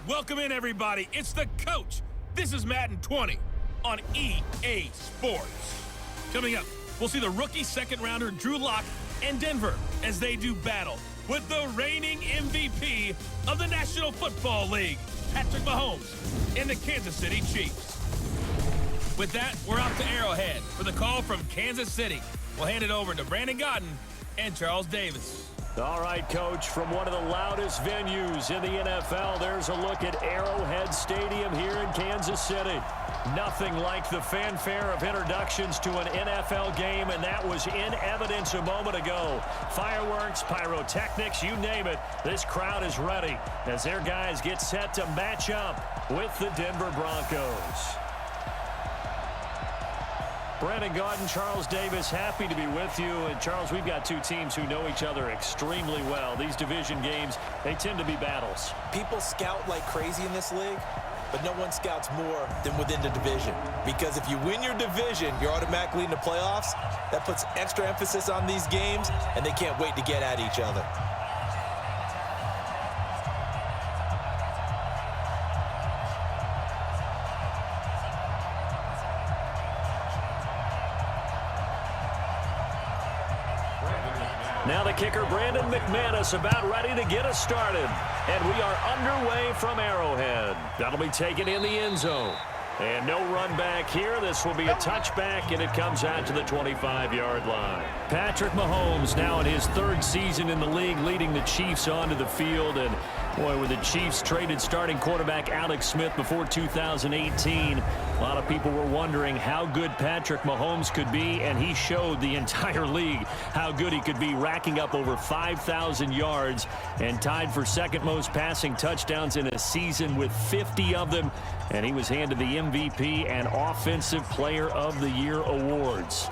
Welcome in, everybody. It's the coach. This is Madden 20 on EA Sports. Coming up, we'll see the rookie second-rounder Drew Lock and Denver as they do battle with the reigning MVP of the National Football League, Patrick Mahomes, and the Kansas City Chiefs. With that, we're off to Arrowhead for the call from Kansas City. We'll hand it over to Brandon Godden and Charles Davis. All right, Coach, from one of the loudest venues in the NFL, there's a look at Arrowhead Stadium here in Kansas City. Nothing like the fanfare of introductions to an NFL game, and that was in evidence a moment ago. Fireworks, pyrotechnics, you name it, this crowd is ready as their guys get set to match up with the Denver Broncos. Brandon Gaudin, Charles Davis, happy to be with you. And, Charles, we've got two teams who know each other extremely well. These division games, they tend to be battles. People scout like crazy in this league, but no one scouts more than within the division. Because if you win your division, you're automatically in the playoffs. That puts extra emphasis on these games, and they can't wait to get at each other. Now the kicker, Brandon McManus, about ready to get us started. And we are underway from Arrowhead. That'll be taken in the end zone. And no run back here. This will be a touchback, and it comes out to the 25-yard line. Patrick Mahomes now in his third season in the league, leading the Chiefs onto the field. And, boy, with the Chiefs traded starting quarterback Alex Smith before 2018, a lot of people were wondering how good Patrick Mahomes could be, and he showed the entire league how good he could be, racking up over 5,000 yards and tied for second most passing touchdowns in a season with 50 of them. And he was handed the MVP and Offensive Player of the Year awards.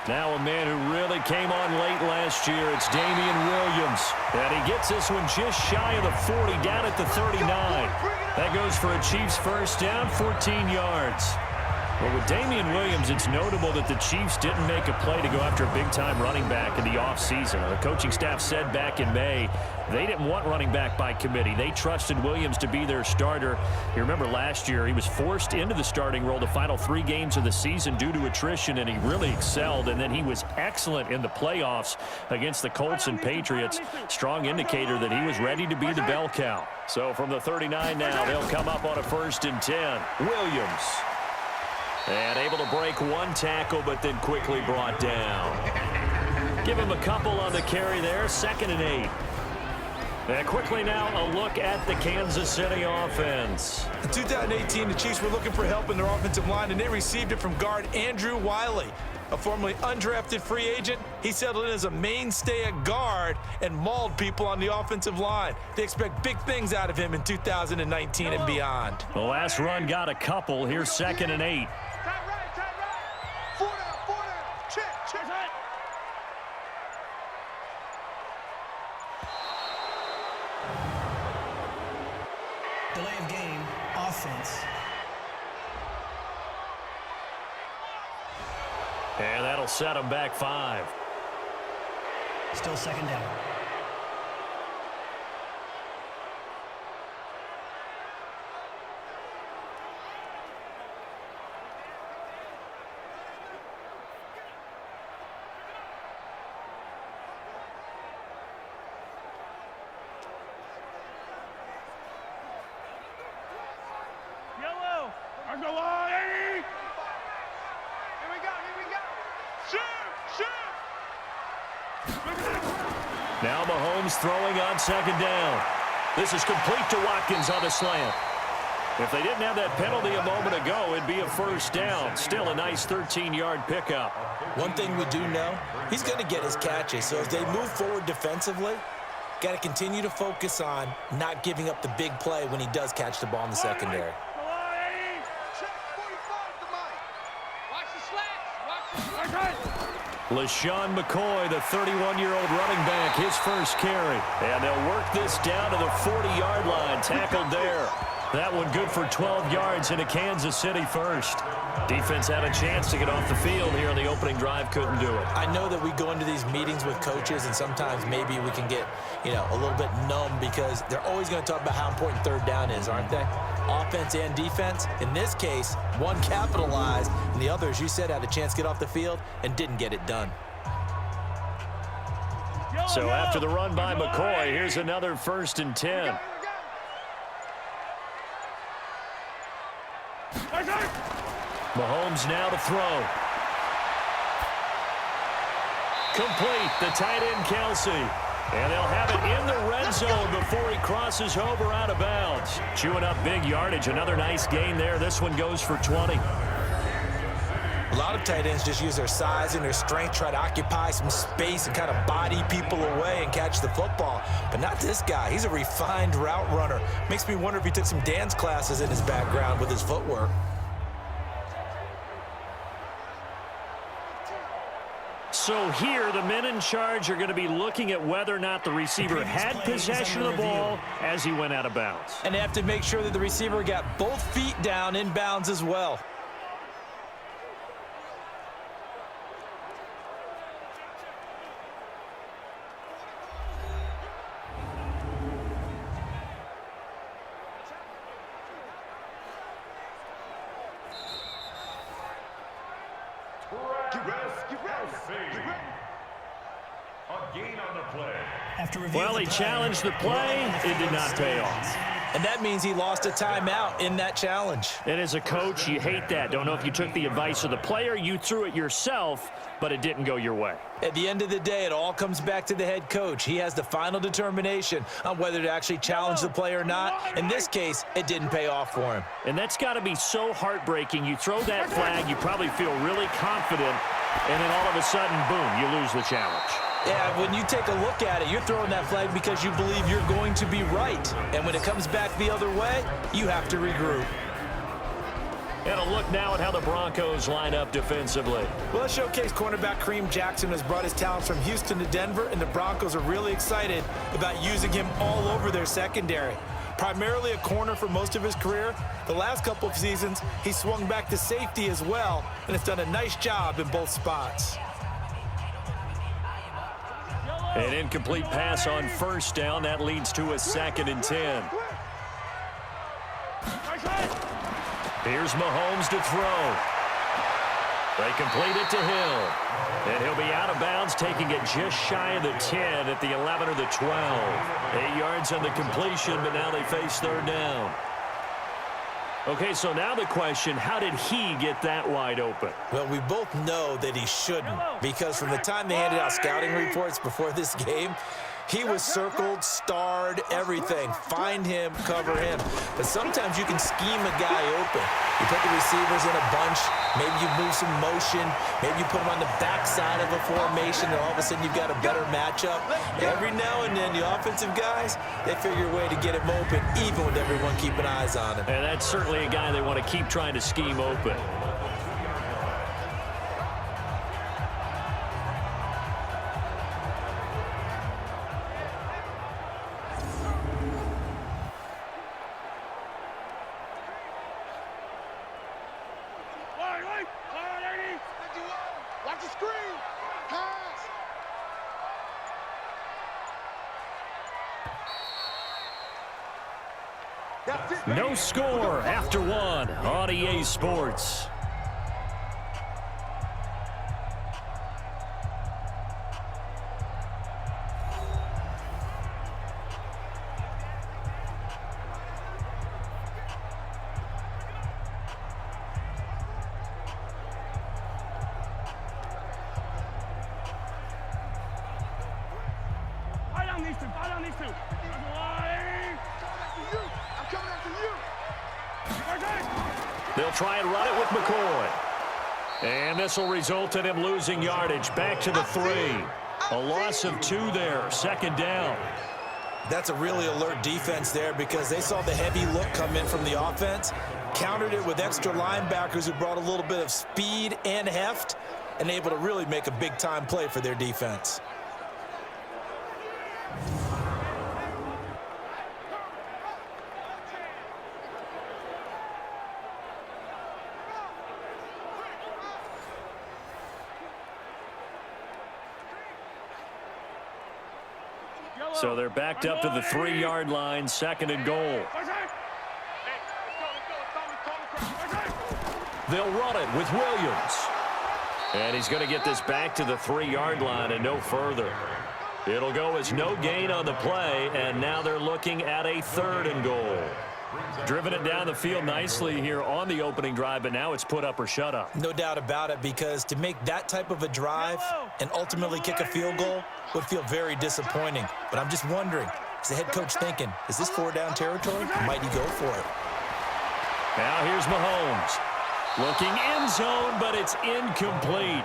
Now a man who really came on late last year, it's Damian Williams. And he gets this one just shy of the 40, down at the 39. That goes for a Chiefs first down, 14 yards. Well, with Damian Williams, it's notable that the Chiefs didn't make a play to go after a big-time running back in the offseason. The coaching staff said back in May they didn't want running back by committee. They trusted Williams to be their starter. You remember last year he was forced into the starting role the final 3 games of the season due to attrition, and he really excelled. And then he was excellent in the playoffs against the Colts and Patriots. Strong indicator that he was ready to be the bell cow. So from the 39 now, they'll come up on a 1st and 10. Williams. And able to break one tackle, but then quickly brought down. Give him a couple on the carry there, 2nd and 8. And quickly now, a look at the Kansas City offense. In 2018, the Chiefs were looking for help in their offensive line, and they received it from guard Andrew Wiley, a formerly undrafted free agent. He settled in as a mainstay at guard and mauled people on the offensive line. They expect big things out of him in 2019 and beyond. The last run got a couple. Here's 2nd and 8. Delay of game, offense. And that'll set him back 5. Still 2nd down. Now Mahomes throwing on 2nd down. This is complete to Watkins on the slant. If they didn't have that penalty a moment ago, it'd be a 1st down. Still a nice 13-yard pickup. One thing we do know, he's going to get his catches. So as they move forward defensively, got to continue to focus on not giving up the big play when he does catch the ball in the secondary. LaShawn McCoy, the 31-year-old running back, his first carry. And they'll work this down to the 40-yard line, tackled there. That one good for 12 yards into Kansas City first. Defense had a chance to get off the field here on the opening drive, couldn't do it. I know that we go into these meetings with coaches, and sometimes maybe we can get, a little bit numb because they're always going to talk about how important third down is, aren't they? Offense and defense. In this case, one capitalized, and the other, as you said, had a chance to get off the field and didn't get it done. So after the run by McCoy, here's another 1st and 10. Mahomes now to throw. Complete, the tight end Kelsey. And they'll have it in the red zone before he crosses over out of bounds. Chewing up big yardage, another nice gain there. This one goes for 20. A lot of tight ends just use their size and their strength, try to occupy some space and kind of body people away and catch the football. But not this guy. He's a refined route runner. Makes me wonder if he took some dance classes in his background with his footwork. So here, the men in charge are going to be looking at whether or not the receiver had possession of the ball as he went out of bounds. And they have to make sure that the receiver got both feet down in bounds as well. Well, he challenged the play. It did not pay off. And that means he lost a timeout in that challenge. And as a coach, you hate that. Don't know if you took the advice of the player, you threw it yourself, but it didn't go your way. At the end of the day, it all comes back to the head coach. He has the final determination on whether to actually challenge the play or not. In this case, it didn't pay off for him. And that's got to be so heartbreaking. You throw that flag, you probably feel really confident, and then all of a sudden, boom, you lose the challenge. Yeah, when you take a look at it, you're throwing that flag because you believe you're going to be right. And when it comes back the other way, you have to regroup. And a look now at how the Broncos line up defensively. Well, let's showcase cornerback Kareem Jackson has brought his talents from Houston to Denver, and the Broncos are really excited about using him all over their secondary. Primarily a corner for most of his career, the last couple of seasons, he swung back to safety as well, and has done a nice job in both spots. An incomplete pass on 1st down. That leads to a 2nd and 10. Here's Mahomes to throw. They complete it to Hill. And he'll be out of bounds, taking it just shy of the 10 at the 11 or the 12. 8 yards on the completion, but now they face 3rd down. Okay, so now the question, how did he get that wide open? Well, we both know that he shouldn't, because from the time they handed out scouting reports before this game, he was circled, starred, everything. Find him, cover him. But sometimes you can scheme a guy open. You put the receivers in a bunch. Maybe you move some motion. Maybe you put them on the backside of a formation, and all of a sudden you've got a better matchup. Every now and then, the offensive guys, they figure a way to get him open, even with everyone keeping eyes on him. And that's certainly a guy they want to keep trying to scheme open. No score after 1 on EA Sports. They'll try and run it with McCoy. And this will result in him losing yardage. Back to the 3. A loss of 2 there. 2nd down. That's a really alert defense there because they saw the heavy look come in from the offense, countered it with extra linebackers who brought a little bit of speed and heft, and able to really make a big-time play for their defense. So they're backed up to the 3-yard line, 2nd and goal. They'll run it with Williams. And he's going to get this back to the 3-yard line and no further. It'll go as no gain on the play, and now they're looking at a 3rd and goal. Driven it down the field nicely here on the opening drive, but now it's put up or shut up. No doubt about it, because to make that type of a drive and ultimately kick a field goal would feel very disappointing. But I'm just wondering, is the head coach thinking, is this 4-down territory? Might he go for it? Now here's Mahomes. Looking end zone, but it's incomplete.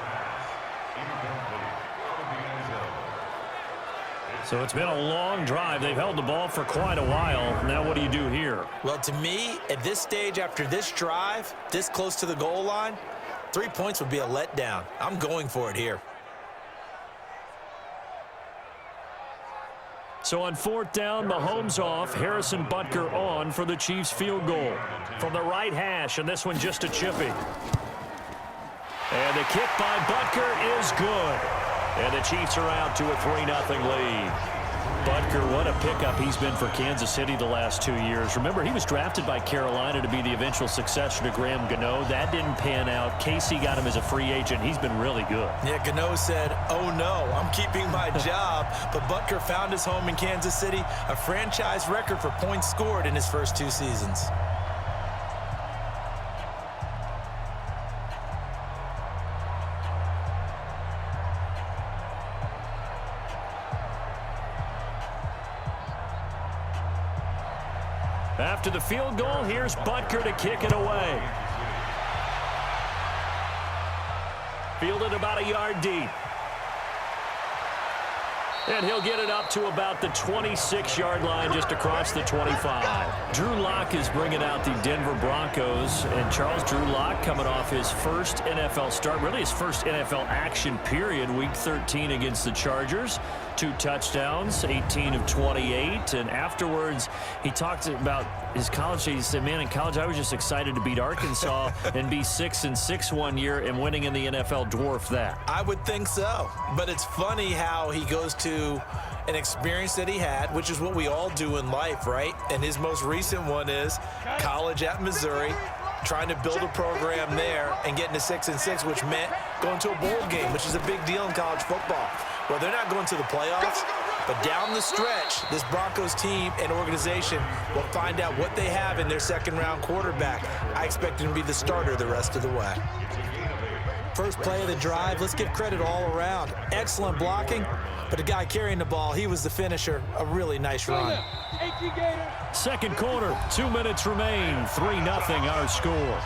So it's been a long drive. They've held the ball for quite a while. Now what do you do here? Well, to me, at this stage, after this drive, this close to the goal line, 3 points would be a letdown. I'm going for it here. So on 4th down, Mahomes off, Harrison Butker on for the Chiefs field goal. From the right hash, and this one just a chippy. And the kick by Butker is good. And the Chiefs are out to a 3-0 lead. Butker, what a pickup he's been for Kansas City the last 2 years. Remember, he was drafted by Carolina to be the eventual successor to Graham Gano. That didn't pan out. Casey got him as a free agent. He's been really good. Yeah, Gano said, oh no, I'm keeping my job. But Butker found his home in Kansas City, a franchise record for points scored in his first 2 seasons. After the field goal, here's Butker to kick it away. Fielded about a yard deep. And he'll get it up to about the 26-yard line, just across the 25. Drew Lock is bringing out the Denver Broncos. And Charles, Drew Lock coming off his first NFL start, really his first NFL action period, Week 13 against the Chargers. 2 touchdowns, 18 of 28. And afterwards, he talked about his college days. He said, man, in college, I was just excited to beat Arkansas and be 6-6 one year, and winning in the NFL dwarfed that. I would think so. But it's funny how he goes to an experience that he had, which is what we all do in life, right? And his most recent one is college at Missouri, trying to build a program there and getting to 6-6, which meant going to a bowl game, which is a big deal in college football. Well, they're not going to the playoffs, but down the stretch, this Broncos team and organization will find out what they have in their second-round quarterback. I expect him to be the starter the rest of the way. First play of the drive, let's give credit all around. Excellent blocking, but the guy carrying the ball, he was the finisher. A really nice run. Second quarter, 2 minutes remain. 3-0 our score.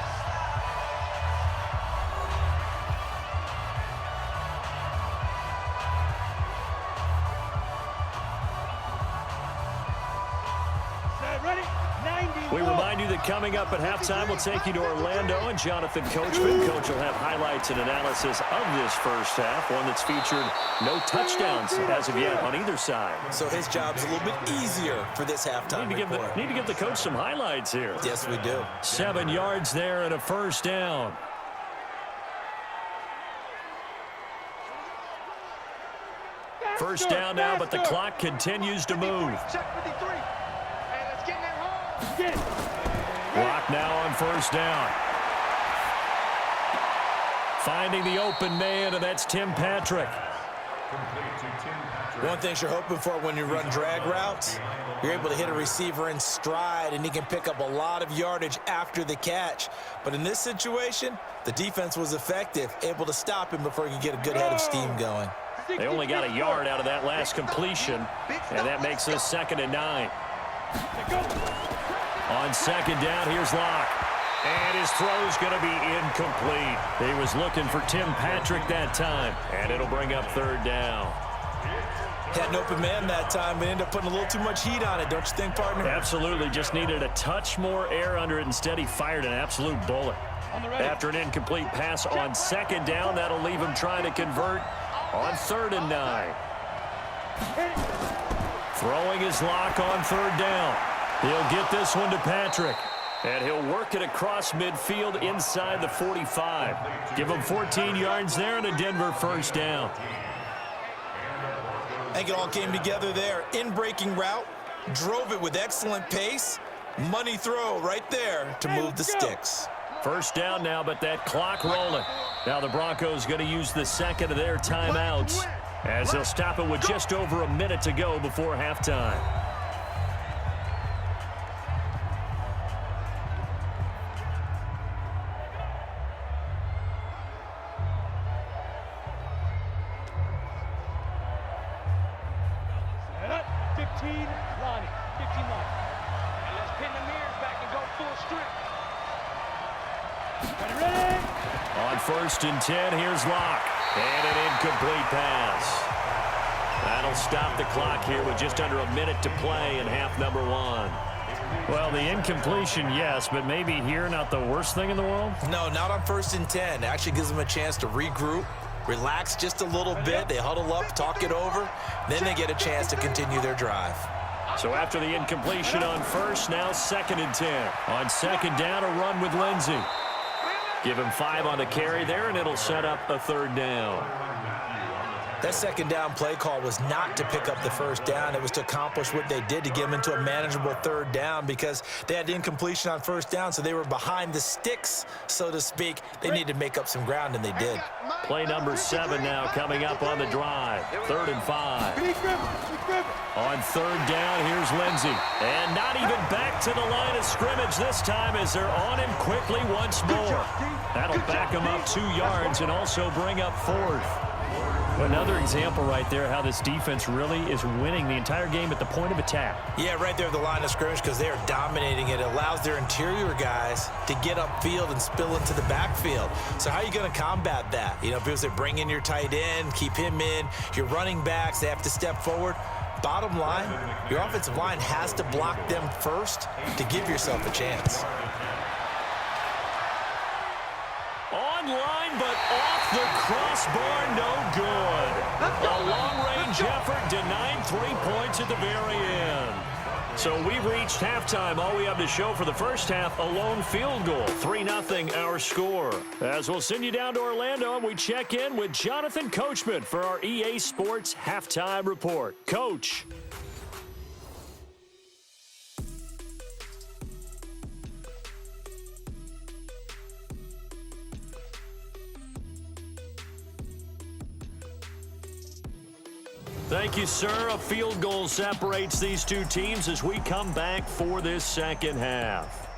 We remind you that coming up at halftime, we'll take you to Orlando and Jonathan Coachman. Coach will have highlights and analysis of this first half, one that's featured no touchdowns as of yet on either side. So his job's a little bit easier for this halftime report. Need to give the coach some highlights here. Yes, we do. 7 yards there and a first down. First down now, but the clock continues to move. Clock now on first down. Finding the open man, and that's Tim Patrick. One thing you're hoping for when you run drag routes, you're able to hit a receiver in stride, and he can pick up a lot of yardage after the catch. But in this situation, the defense was effective, able to stop him before he could get a good head of steam going. They only got a yard out of that last completion, and that makes this 2nd and 9. On second down, here's Locke. And his throw's going to be incomplete. He was looking for Tim Patrick that time, and it'll bring up 3rd down. Had an open man that time, but ended up putting a little too much heat on it, don't you think, partner? Absolutely. Just needed a touch more air under it. Instead, he fired an absolute bullet. After an incomplete pass on second down, that'll leave him trying to convert on 3rd and 9. Throwing his Lock on 3rd down. He'll get this one to Patrick. And he'll work it across midfield inside the 45. Give him 14 yards there and a Denver first down. I think it all came together there. In-breaking route, drove it with excellent pace. Money throw right there to move the sticks. First down now, but that clock rolling. Now the Broncos going to use the second of their timeouts as they'll stop it with just over a minute to go before halftime. On 1st and 10, here's Locke. And an incomplete pass. That'll stop the clock here with just under a minute to play in half number 1. Well, the incompletion, yes, but maybe here not the worst thing in the world? No, not on 1st and 10. It actually gives them a chance to regroup, relax just a little bit. They huddle up, talk it over. Then they get a chance to continue their drive. So after the incompletion on 1st, now 2nd and 10. On 2nd down, a run with Lindsey. Give him 5 on the carry there, and it'll set up a 3rd down. That 2nd down play call was not to pick up the 1st down. It was to accomplish what they did to get them into a manageable 3rd down because they had incompletion on 1st down, so they were behind the sticks, so to speak. They needed to make up some ground, and they did. Play number 7 now coming up on the drive. 3rd and 5. On 3rd down, here's Lindsey. And not even back to the line of scrimmage this time as they're on him quickly once more. That'll back him up 2 yards and also bring up 4th. Another example right there how this defense really is winning the entire game at the point of attack. Yeah, right there at the line of scrimmage because they are dominating it. It allows their interior guys to get upfield and spill into the backfield. So how are you going to combat that? You know, because they bring in your tight end, keep him in. Your running backs, they have to step forward. Bottom line, your offensive line has to block them first to give yourself a chance. Online, but off the crossbar, no good. A long-range effort denied 3 points at the very end. So we've reached halftime. All we have to show for the first half, a lone field goal. 3-0 our score. As we'll send you down to Orlando, and we check in with Jonathan Coachman for our EA Sports Halftime Report. Coach. Thank you, sir. A field goal separates these two teams as we come back for this second half.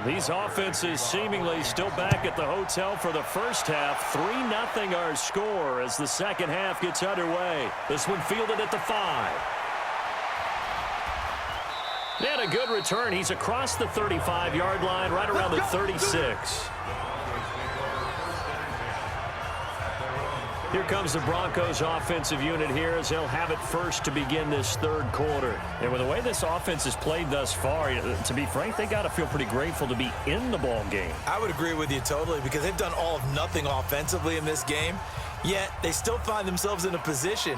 These offenses seemingly still back at the hotel for the first half. 3-0 our score as the second half gets underway. This one fielded at the 5. And a good return. He's across the 35-yard line, right around the 36. Here comes the Broncos offensive unit here as they'll have it first to begin this third quarter. And with the way this offense has played thus far, to be frank, they got to feel pretty grateful to be in the ball game. I would agree with you totally because they've done all of nothing offensively in this game, yet they still find themselves in a position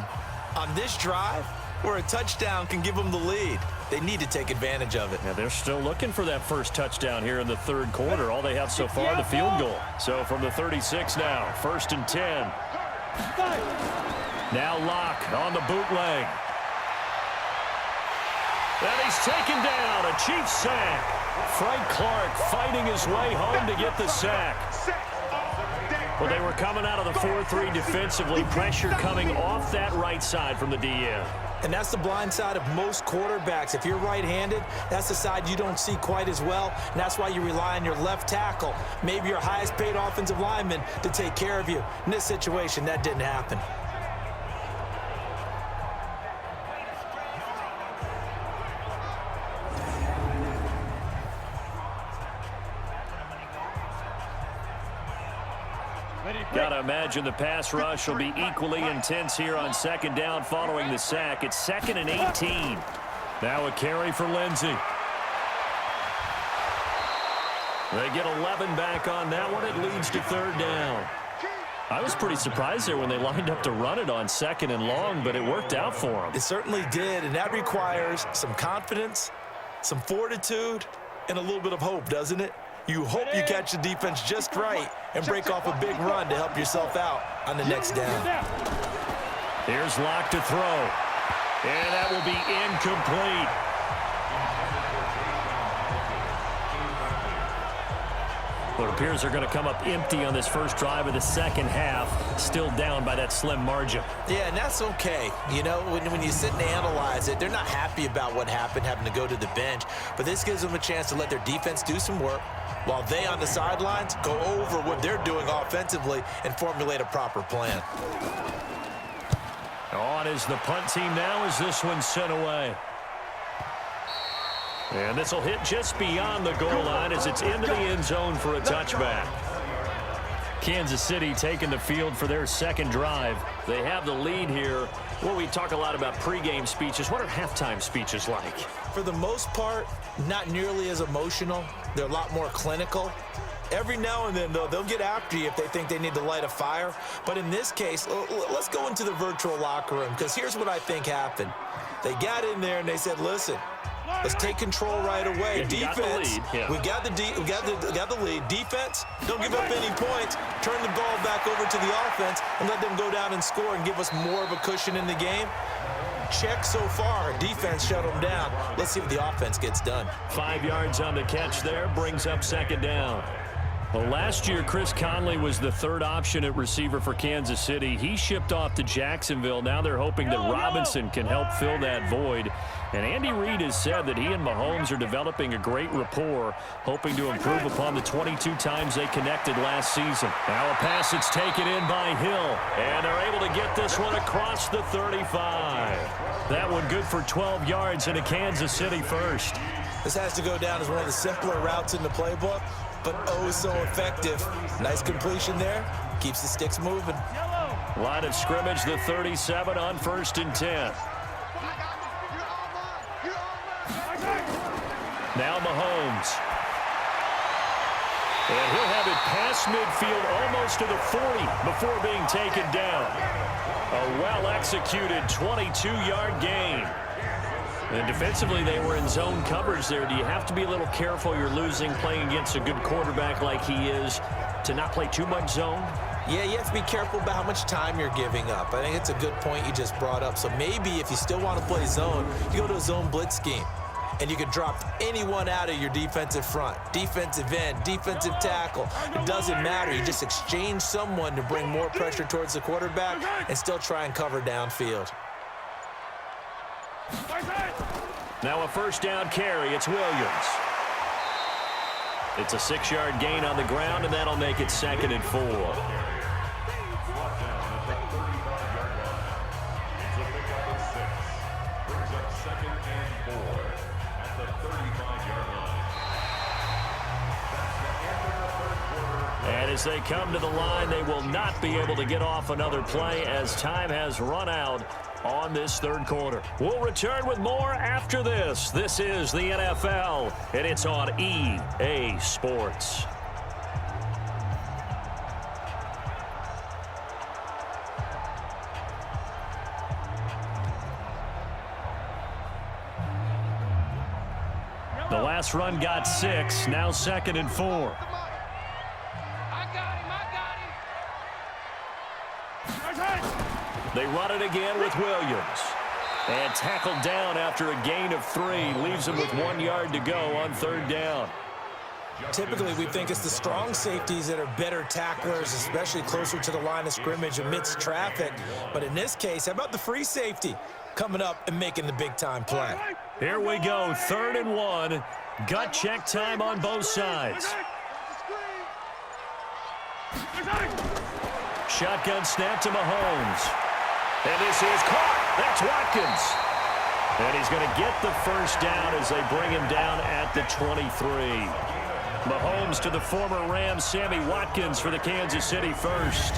on this drive where a touchdown can give them the lead. They need to take advantage of it. Yeah, they're still looking for that first touchdown here in the third quarter. All they have so far, the field goal. So from the 36 now, 1st and 10. Now Locke on the bootleg. And he's taken down, a Chiefs sack. Frank Clark fighting his way home to get the sack. Well, they were coming out of the 4-3 defensively. Pressure coming off that right side from the DN. And that's the blind side of most quarterbacks. If you're right-handed, that's the side you don't see quite as well, and that's why you rely on your left tackle, maybe your highest-paid offensive lineman, to take care of you. In this situation, that didn't happen. Got to imagine the pass rush will be equally intense here on second down following the sack. It's 2nd and 18. Now a carry for Lindsey. They get 11 back on that one. It leads to 3rd down. I was pretty surprised there when they lined up to run it on 2nd and long, but it worked out for them. It certainly did, and that requires some confidence, some fortitude, and a little bit of hope, doesn't it? You hope you catch the defense just right and break off a big run to help yourself out on the next down. Here's Locke to throw. And that will be incomplete. Well, it appears they're going to come up empty on this first drive of the second half, still down by that slim margin. Yeah, and that's okay. You know, when you sit and analyze it, they're not happy about what happened, having to go to the bench. But this gives them a chance to let their defense do some work while they on the sidelines go over what they're doing offensively and formulate a proper plan. On is the punt team now as this one's sent away. And this will hit just beyond the goal line as it's into the end zone for a touchback. Kansas City taking the field for their second drive. They have the lead here. Well, we talk a lot about pregame speeches. What are halftime speeches like? For the most part, not nearly as emotional. They're a lot more clinical. Every now and then, though, they'll get after you if they think they need to light a fire. But in this case, let's go into the virtual locker room, because here's what I think happened. They got in there and they said, listen, let's take control right away. Yeah, defense, we got the lead. Defense, don't give up any points. Turn the ball back over to the offense and let them go down and score and give us more of a cushion in the game. Check so far. Defense shut them down. Let's see what the offense gets done. 5 yards on the catch there, brings up second down. Well, last year, Chris Conley was the third option at receiver for Kansas City. He shipped off to Jacksonville. Now they're hoping that Robinson can help fill that void. And Andy Reid has said that he and Mahomes are developing a great rapport, hoping to improve upon the 22 times they connected last season. Now a pass that's taken in by Hill. And they're able to get this one across the 35. That one good for 12 yards and a Kansas City first. This has to go down as one of the simpler routes in the playbook, but oh so effective. Nice completion there. Keeps the sticks moving. Line of scrimmage, the 37 on 1st and 10. Now Mahomes. And he'll have it past midfield almost to the 40 before being taken down. A well-executed 22-yard gain. And defensively, they were in zone coverage there. Do you have to be a little careful? You're losing, playing against a good quarterback like he is, to not play too much zone? Yeah, you have to be careful about how much time you're giving up. I think it's a good point you just brought up. So maybe if you still want to play zone, you go to a zone blitz scheme. And you can drop anyone out of your defensive front, defensive end, defensive tackle. It doesn't matter. You just exchange someone to bring more pressure towards the quarterback and still try and cover downfield. Now a first down carry. It's Williams. It's a 6-yard gain on the ground, and that'll make it 2nd and 4. And as they come to the line, they will not be able to get off another play as time has run out on this third quarter. We'll return with more after this. This is the NFL, and it's on EA Sports. The last run got 6, now 2nd and 4. They run it again with Williams. And tackled down after a gain of 3. Leaves him with 1 yard to go on 3rd down. Typically, we think it's the strong safeties that are better tacklers, especially closer to the line of scrimmage amidst traffic. But in this case, how about the free safety? coming up and making the big-time play. Here we go, 3rd and 1. Gut check time on both sides. Shotgun snap to Mahomes. And this is caught. That's Watkins. And he's going to get the first down as they bring him down at the 23. Mahomes to the former Rams, Sammy Watkins for the Kansas City first.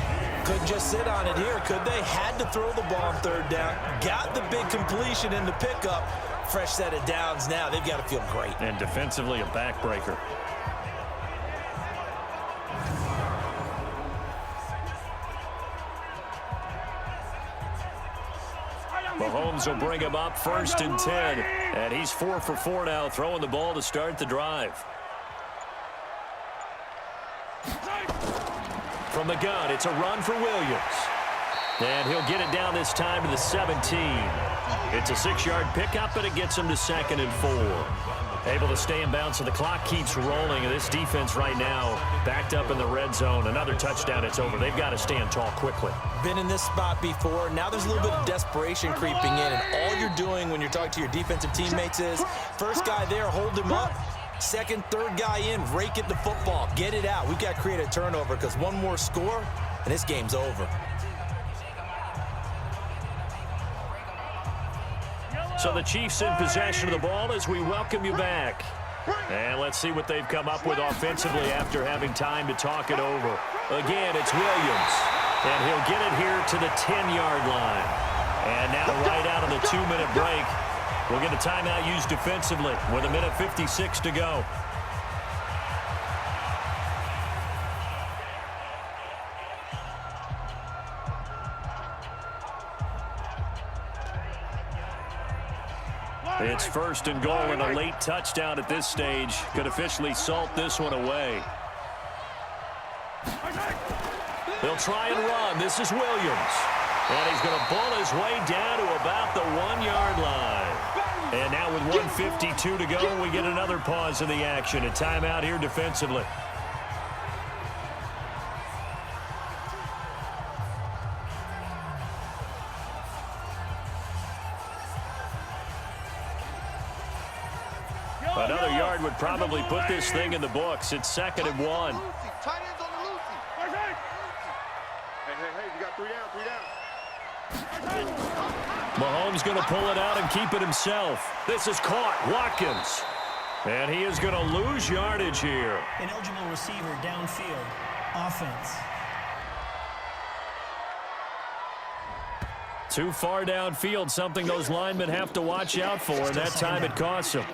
Couldn't just sit on it here, could they? Had to throw the ball on 3rd down. Got the big completion in the pickup. Fresh set of downs now. They've got to feel great. And defensively a backbreaker. Mahomes will bring him up 1st and 10. And he's 4 for 4 now, throwing the ball to start the drive. From the gun, it's a run for Williams. And he'll get it down this time to the 17. It's a 6-yard pickup, but it gets him to 2nd and 4. Able to stay in bounds, so the clock keeps rolling. And this defense right now backed up in the red zone. Another touchdown, it's over. They've got to stand tall quickly. Been in this spot before. Now there's a little bit of desperation creeping in. And all you're doing when you're talking to your defensive teammates is, first guy there, hold him up. 2nd, 3rd guy in, rake it to football. Get it out. We've got to create a turnover because one more score, and this game's over. So the Chiefs in possession of the ball as we welcome you back. And let's see what they've come up with offensively after having time to talk it over. Again, it's Williams. And he'll get it here to the 10-yard line. And now right out of the 2-minute break, we'll get a timeout used defensively with 1:56 to go. It's 1st and goal, and a late touchdown at this stage could officially salt this one away. They'll try and run. This is Williams. And he's going to bull his way down to about the 1-yard line. And now with 1:52 to go, we get another pause in the action. A timeout here defensively. Another yard would probably put this thing in the books. It's 2nd and 1. Mahomes going to pull it out and keep it himself. This is caught. Watkins. And he is going to lose yardage here. Ineligible receiver downfield. Offense. Too far downfield, something those linemen have to watch out for, and that time it costs them.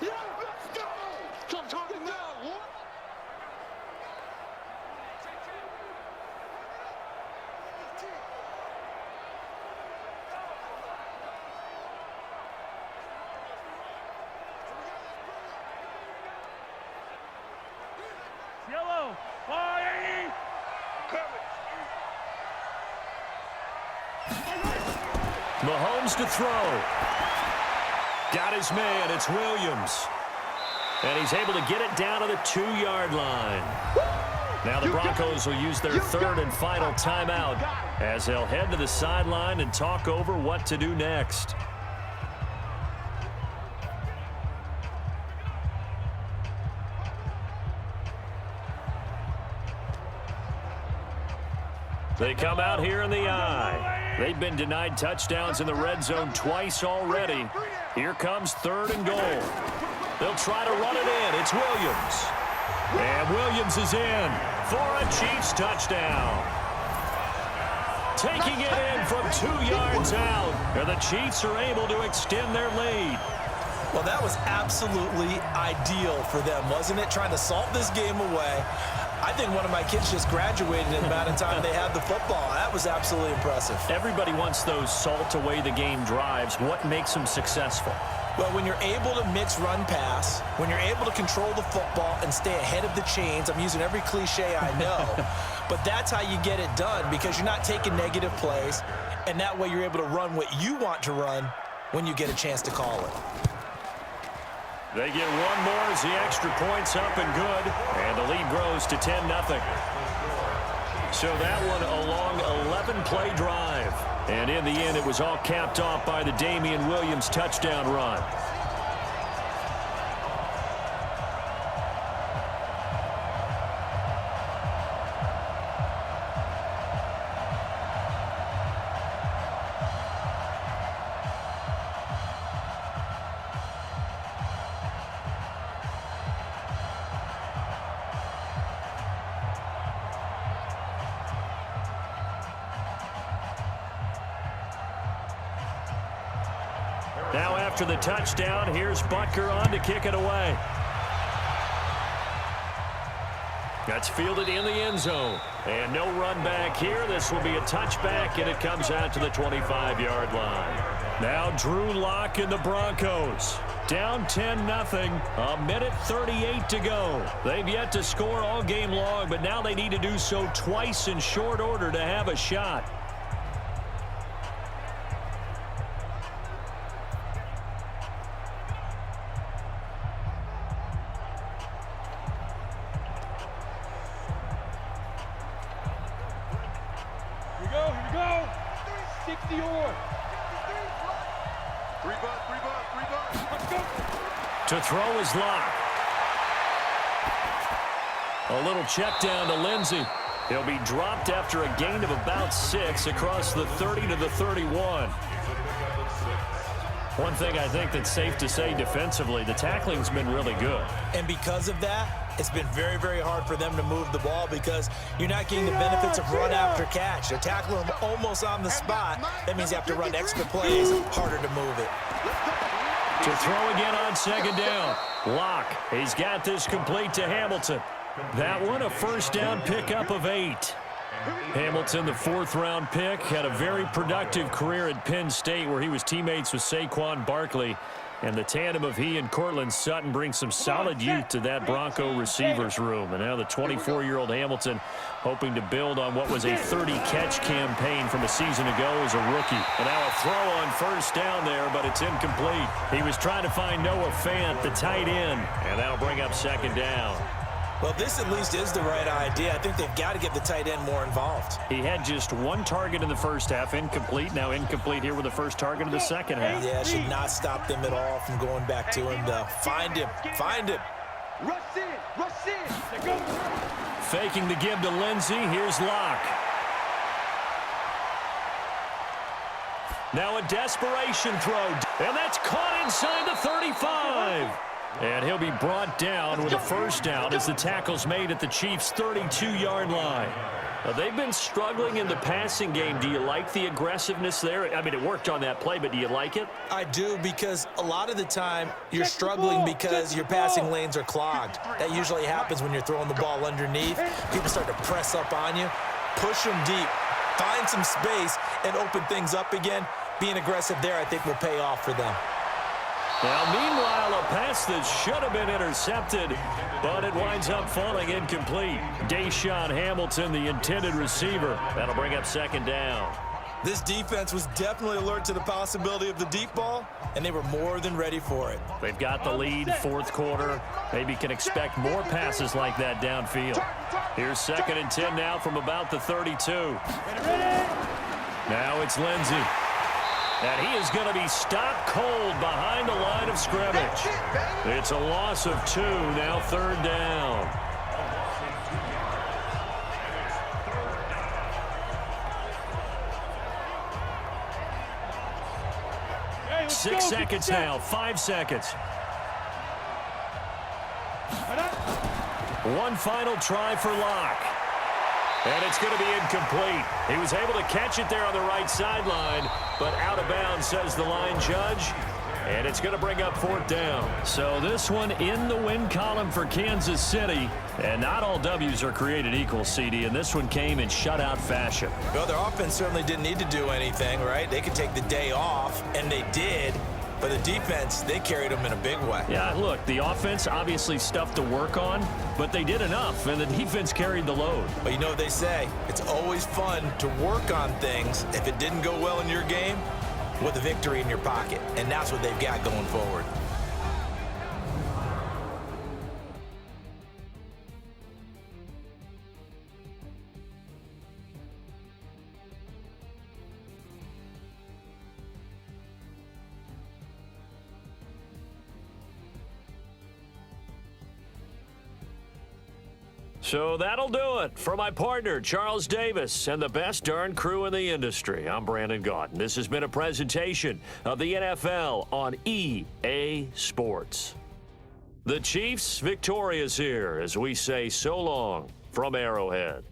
Mahomes to throw. Got his man. It's Williams. And he's able to get it down to the 2-yard line. Now the Broncos will use their 3rd and final timeout as they'll head to the sideline and talk over what to do next. They come out here in the eye. They've been denied touchdowns in the red zone twice already. Here comes 3rd and goal. They'll try to run it in. It's Williams. And Williams is in for a Chiefs touchdown. Taking it in from 2 yards out. And the Chiefs are able to extend their lead. Well, that was absolutely ideal for them, wasn't it? Trying to salt this game away. I think one of my kids just graduated in the amount of time they had the football. That was absolutely impressive. Everybody wants those salt away the game drives. What makes them successful? Well, when you're able to mix run-pass, when you're able to control the football and stay ahead of the chains, I'm using every cliche I know, but that's how you get it done because you're not taking negative plays, and that way you're able to run what you want to run when you get a chance to call it. They get one more as the extra point's up and good, and the lead grows to 10-0. So that one a long 11-play drive. And in the end, it was all capped off by the Damian Williams touchdown run. Now after the touchdown, here's Butker on to kick it away. That's fielded in the end zone. And no run back here. This will be a touchback, and it comes out to the 25-yard line. Now Drew Lock and the Broncos. Down 10-0. A minute 38 to go. They've yet to score all game long, but now they need to do so twice in short order to have a shot. Here we go. 60 or. 3 bucks. Let's go. To throw is Lock. A little check down to Lindsey. He'll be dropped after a gain of about 6 across the 30 to the 31. One thing I think that's safe to say defensively, the tackling's been really good. And because of that, it's been very, very hard for them to move the ball because you're not getting the benefits of run after catch. They're tackling them almost on the spot. That means you have to run extra plays, harder to move it. To throw again on second down. Lock. He's got this complete to Hamilton. That one a first down pickup of 8. Hamilton, the 4th-round pick, had a very productive career at Penn State where he was teammates with Saquon Barkley. And the tandem of he and Cortland Sutton brings some solid youth to that Bronco receivers room. And now the 24-year-old Hamilton hoping to build on what was a 30-catch campaign from a season ago as a rookie. And now a throw on first down there, but it's incomplete. He was trying to find Noah Fant, the tight end, and that'll bring up second down. Well, this at least is the right idea. I think they've got to get the tight end more involved. He had just 1 target in the first half, incomplete. Now incomplete here with the first target of the second half. Yeah, it should not stop them at all from going back to him, though. Find him. Rush in. Go. Faking the give to Lindsey. Here's Lock. Now a desperation throw. And that's caught inside the 35. And he'll be brought down with a first down as the tackle's made at the Chiefs' 32-yard line. Now, they've been struggling in the passing game. Do you like the aggressiveness there? I mean, it worked on that play, but do you like it? I do, because a lot of the time you're struggling because your passing lanes are clogged. That usually happens when you're throwing the ball underneath. People start to press up on you, push them deep, find some space, and open things up again. Being aggressive there, I think, will pay off for them. Now, meanwhile, a pass that should have been intercepted, but it winds up falling incomplete. Deshaun Hamilton, the intended receiver. That'll bring up second down. This defense was definitely alert to the possibility of the deep ball, and they were more than ready for it. They've got the lead, 4th quarter. Maybe can expect more passes like that downfield. Here's 2nd and 10 now from about the 32. Now it's Lindsey. And he is going to be stopped cold behind the line of scrimmage. It's a loss of 2, now 3rd down. Hey, 6 seconds now, 5 seconds. One final try for Lock. And it's going to be incomplete. He was able to catch it there on the right sideline, but out of bounds, says the line judge. And it's going to bring up 4th down. So this one in the win column for Kansas City. And not all W's are created equal, CD. And this one came in shutout fashion. Well, their offense certainly didn't need to do anything, right? They could take the day off, and they did. But the defense, they carried them in a big way. Yeah, look, the offense obviously stuff to work on, but they did enough, and the defense carried the load. But you know what they say, it's always fun to work on things if it didn't go well in your game with a victory in your pocket. And that's what they've got going forward. So that'll do it. For my partner, Charles Davis, and the best darn crew in the industry, I'm Brandon Gaudin. This has been a presentation of the NFL on EA Sports. The Chiefs victorious here as we say so long from Arrowhead.